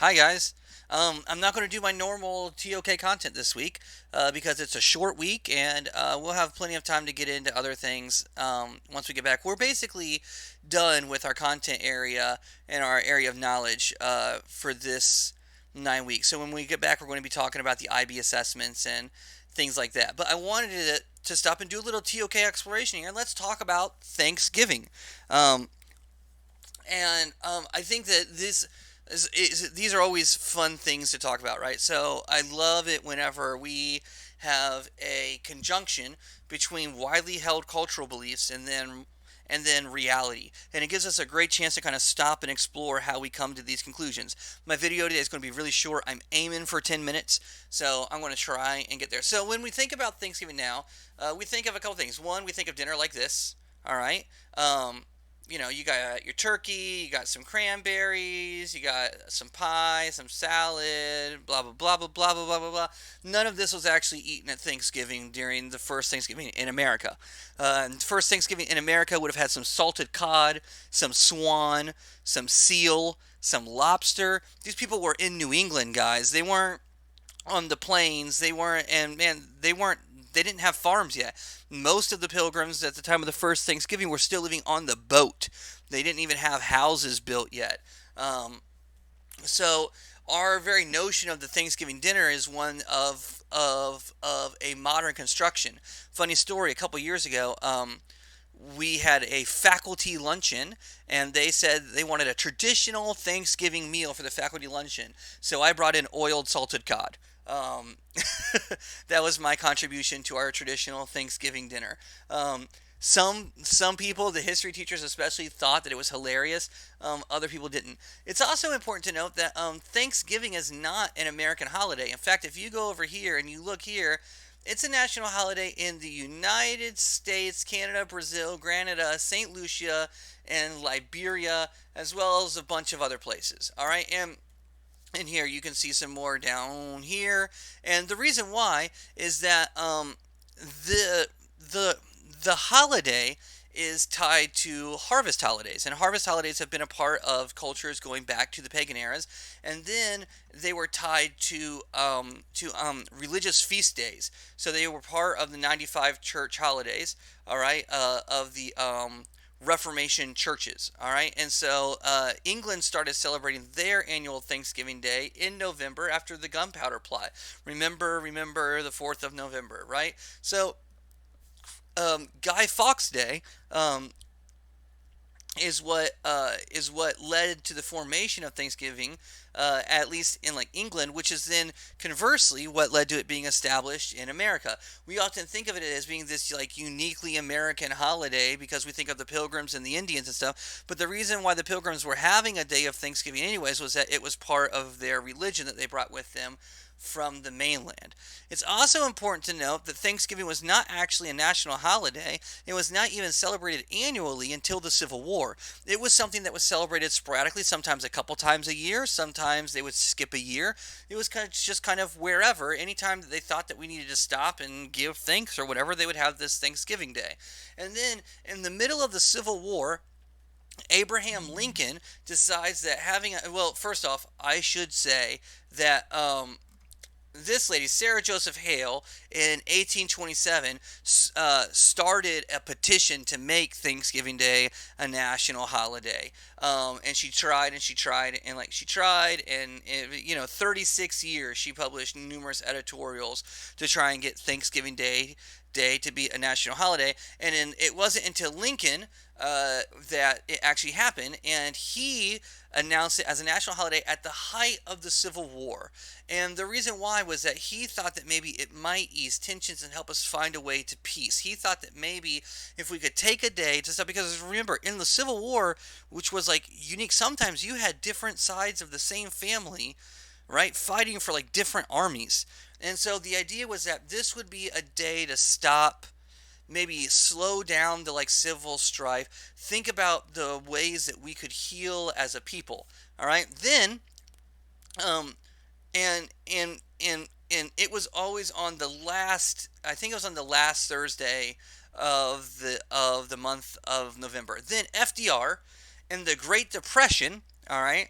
Hi guys. I'm not going to do my normal TOK content this week because it's a short week and we'll have plenty of time to get into other things once we get back. We're basically done with our content area and our area of knowledge for this 9 weeks. So when we get back, we're going to be talking about the IB assessments and things like that. But I wanted to stop and do a little TOK exploration here. Let's talk about Thanksgiving. Um, and I think that these are always fun things to talk about, right? So I love it whenever we have a conjunction between widely held cultural beliefs and then reality. And it gives us a great chance to kind of stop and explore how we come to these conclusions. My video today is going to be really short. I'm aiming for 10 minutes, so I'm going to try and get there. So when we think about Thanksgiving now, we think of a couple things. One, we think of dinner like this, all right? You got your turkey, you got some cranberries, you got some pie, some salad, blah blah blah blah blah blah blah blah blah. None of this was actually eaten at Thanksgiving during the first Thanksgiving in America. The first Thanksgiving in America would have had some salted cod, some swan, some seal, some lobster. These people were in New England, guys. They weren't on the plains. They weren't, and man, they didn't have farms yet. Most of the pilgrims at the time of the first Thanksgiving were still living on the boat. They didn't even have houses built yet. Um, so our very notion of the Thanksgiving dinner is one of a modern construction. Funny story: a couple years ago, we had a faculty luncheon, and they said they wanted a traditional Thanksgiving meal for the faculty luncheon. So I brought in oiled salted cod. Um, that was my contribution to our traditional Thanksgiving dinner. Some people, the history teachers especially, thought that it was hilarious. Other people didn't. It's also important to note that Thanksgiving is not an American holiday. In fact, if you go over here and you look here, it's a national holiday in the United States, Canada, Brazil, Grenada, St. Lucia, and Liberia, as well as a bunch of other places. All right, and here you can see some more down here. And the reason why is that the the the holiday is tied to harvest holidays, and harvest holidays have been a part of cultures going back to the pagan eras, and then they were tied to religious feast days. So they were part of the 95 church holidays, all right, of the Reformation churches. All right, and so England started celebrating their annual Thanksgiving Day in November after the Gunpowder Plot. Remember the 4th of November, right? So Guy Fawkes Day is what led to the formation of Thanksgiving, at least in like England, which is then conversely what led to it being established in America. We often think of it as being this like uniquely American holiday because we think of the Pilgrims and the Indians and stuff. But the reason why the Pilgrims were having a day of Thanksgiving anyways was that it was part of their religion that they brought with them from the mainland. It's also important to note that Thanksgiving was not actually a national holiday. It was not even celebrated annually until the Civil War. It was something that was celebrated sporadically, sometimes a couple times a year, sometimes they would skip a year. It was just kind of wherever, anytime that they thought that we needed to stop and give thanks or whatever, they would have this Thanksgiving Day. And then in the middle of the Civil War, Abraham Lincoln decides that well, first off, I should say that this lady, Sarah Joseph Hale, in 1827, started a petition to make Thanksgiving Day a national holiday. And she tried and she tried and she tried, and 36 years she published numerous editorials to try and get Thanksgiving Day to be a national holiday. And it wasn't until Lincoln that it actually happened, and he announced it as a national holiday at the height of the Civil War. And the reason why was that he thought that maybe it might ease tensions and help us find a way to peace. He thought that maybe if we could take a day to stop, because remember, in the Civil War, which was like unique, sometimes you had different sides of the same family, right, fighting for like different armies. And so the idea was that this would be a day to stop, maybe slow down the like civil strife, think about the ways that we could heal as a people. All right, then um and it was always on the last, I think it was on the last Thursday of the month of November. Then FDR and the Great Depression, all right,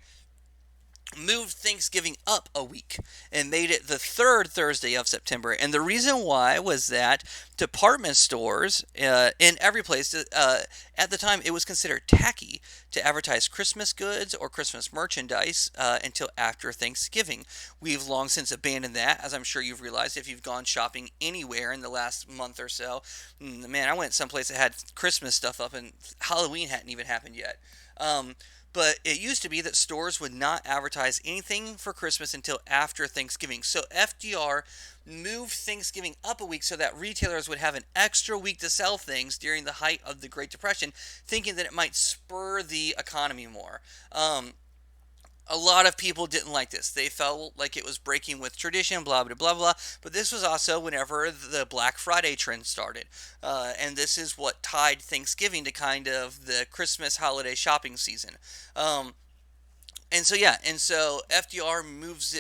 moved Thanksgiving up a week and made it the third Thursday of September. And the reason why was that department stores in every place, at the time, it was considered tacky to advertise Christmas goods or Christmas merchandise until after Thanksgiving. We've long since abandoned that, as I'm sure you've realized if you've gone shopping anywhere in the last month or so. Man, I went someplace that had Christmas stuff up and Halloween hadn't even happened yet. Um, but it used to be that stores would not advertise anything for Christmas until after Thanksgiving. So FDR moved Thanksgiving up a week so that retailers would have an extra week to sell things during the height of the Great Depression, thinking that it might spur the economy more. A lot of people didn't like this. They felt like it was breaking with tradition, blah, blah, blah, blah. But this was also whenever the Black Friday trend started. And this is what tied Thanksgiving to kind of the Christmas holiday shopping season. Um, and so FDR moves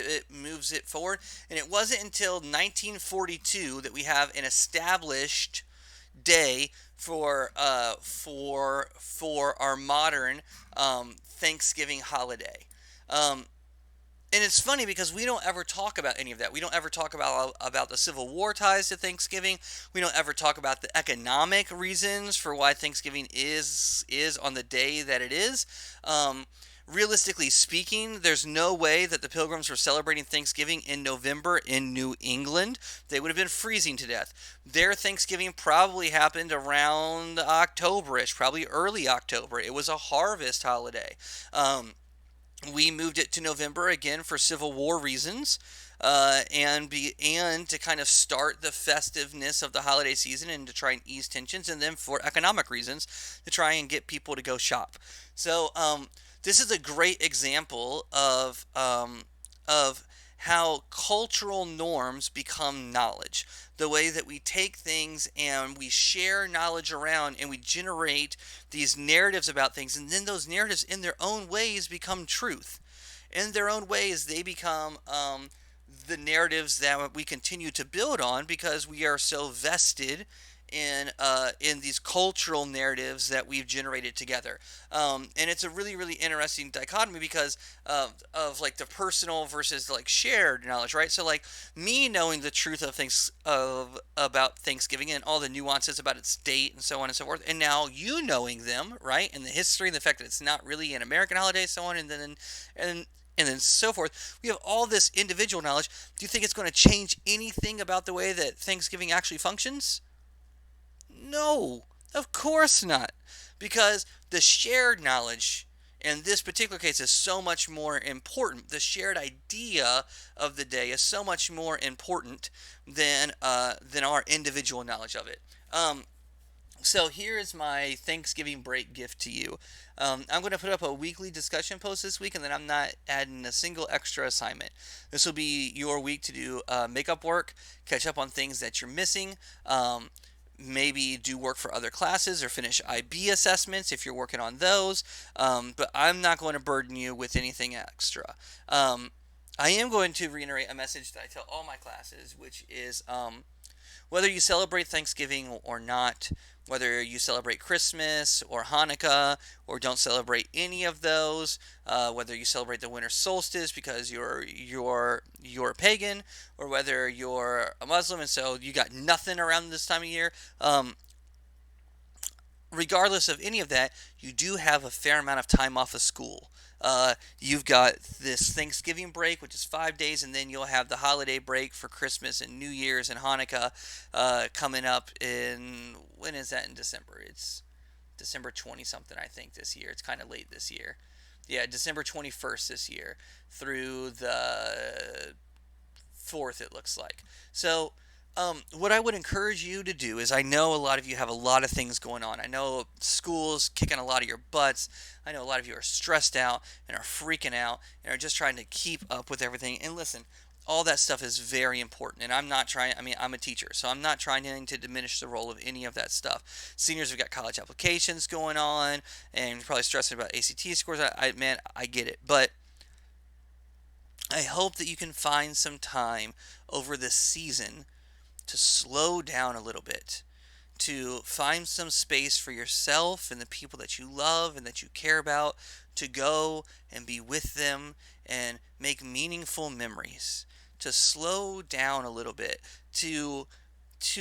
it forward, and it wasn't until 1942 that we have an established day for our modern Thanksgiving holiday. Um, and it's funny because we don't ever talk about any of that. We don't ever talk about the Civil War ties to Thanksgiving. We don't ever talk about the economic reasons for why Thanksgiving is on the day that it is. Realistically speaking, there's no way that the Pilgrims were celebrating Thanksgiving in November in New England. They would have been freezing to death. Their Thanksgiving probably happened around Octoberish, probably early October. It was a harvest holiday. We moved it to November again for Civil War reasons, and to kind of start the festiveness of the holiday season and to try and ease tensions, and then for economic reasons to try and get people to go shop. So this is a great example of how cultural norms become knowledge. The way that we take things and we share knowledge around and we generate these narratives about things, and then those narratives, in their own ways, become truth. In their own ways, they become the narratives that we continue to build on because we are so vested in these cultural narratives that we've generated together. And it's a really really interesting dichotomy because of like the personal versus like shared knowledge, right? So like me knowing the truth of things of about Thanksgiving and all the nuances about its date and so on and so forth, and now you knowing them, right, and the history and the fact that it's not really an American holiday, so on, and and then so forth. We have all this individual knowledge. Do you think it's going to change anything about the way that Thanksgiving actually functions? No, of course not. Because the shared knowledge in this particular case is so much more important. The shared idea of the day is so much more important than our individual knowledge of it. So here is my Thanksgiving break gift to you. I'm going to put up a weekly discussion post this week, and then I'm not adding a single extra assignment. This will be your week to do makeup work, catch up on things that you're missing, maybe do work for other classes or finish IB assessments if you're working on those. But I'm not going to burden you with anything extra. I am going to reiterate a message that I tell all my classes, which is whether you celebrate Thanksgiving or not, whether you celebrate Christmas or Hanukkah or don't celebrate any of those, whether you celebrate the winter solstice because you're a pagan, or whether you're a Muslim and so you got nothing around this time of year. Regardless of any of that, you do have a fair amount of time off of school. You've got this Thanksgiving break, which is 5 days, and then you'll have the holiday break for Christmas and New Year's and Hanukkah coming up in, when is that in December? It's December 20 something, I think, this year. It's kind of late this year. Yeah, December 21st this year through the 4th, it looks like. So, what I would encourage you to do is, I know a lot of you have a lot of things going on. I know school's kicking a lot of your butts. I know a lot of you are stressed out and are freaking out and are just trying to keep up with everything. And listen, all that stuff is very important. And I'm not trying, I mean, I'm a teacher, so I'm not trying to diminish the role of any of that stuff. Seniors have got college applications going on and you're probably stressing about ACT scores. Man, I get it. But I hope that you can find some time over this season to slow down a little bit, to find some space for yourself and the people that you love and that you care about, to go and be with them and make meaningful memories, to slow down a little bit, to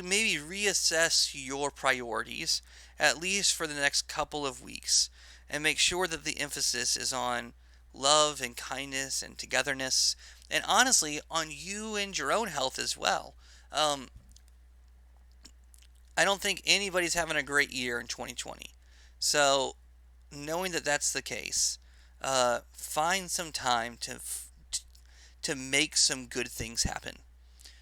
maybe reassess your priorities, at least for the next couple of weeks, and make sure that the emphasis is on love and kindness and togetherness, and honestly, on you and your own health as well. Um, I don't think anybody's having a great year in 2020. So, knowing that that's the case, find some time to make some good things happen.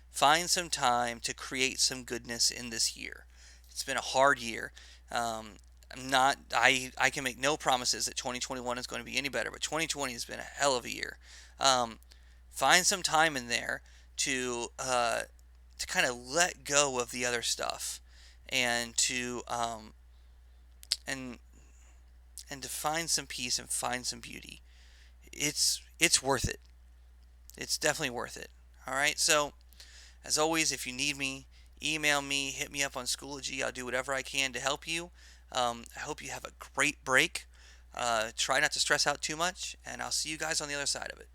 Find some time to create some goodness in this year. It's been a hard year. I'm not. I can make no promises that 2021 is going to be any better, but 2020 has been a hell of a year. Um, find some time in there to kind of let go of the other stuff, and and to find some peace and find some beauty. It's worth it. It's definitely worth it. All right. So as always, if you need me, email me, hit me up on Schoology. I'll do whatever I can to help you. I hope you have a great break. Try not to stress out too much, and I'll see you guys on the other side of it.